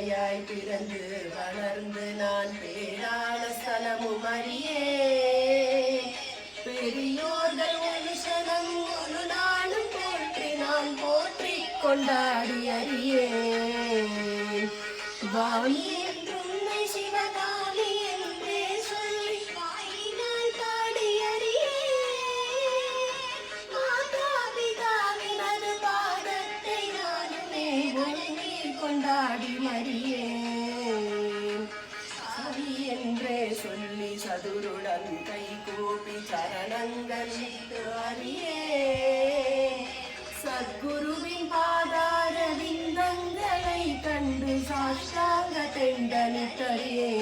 பிள்ளையாய் பிறந்து வளர்ந்து நான் பேரான ஸ்தலமும் அறியே பெரியோர்கள் ஒரு சனம் ஒரு நாளும் போற்றி நான் போற்றி கொண்டாடி அறியே வாணி என்றுன்னை சிவகாமி என்றே சொல்லி வாயினால் பாடி அறியே மாதா பிதாவினது பாதத்தை நானுமே வணங்கி கொண்டாடி மறியே சரி என்றே சொல்லி சதுருடன் கை கூப்பி சரணங்கள் அறியே சத்குருவின் பாதார விந்தங்களை கண்டு சாஷ்டாங்க தெண்டனித்தறியேன்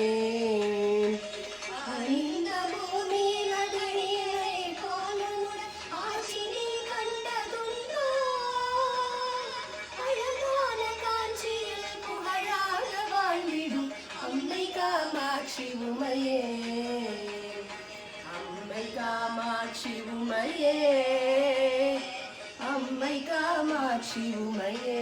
இந்த பூமியில் அடிநீரை போலனுடன் ஆட்சியை கண்டதுண்டோ அழகான காட்சியில் புகழாக வாழ்ந்திடும் அம்மை காமாட்சி உமையே அம்மை காமாட்சி உமையே அம்மை காமாட்சி உமையே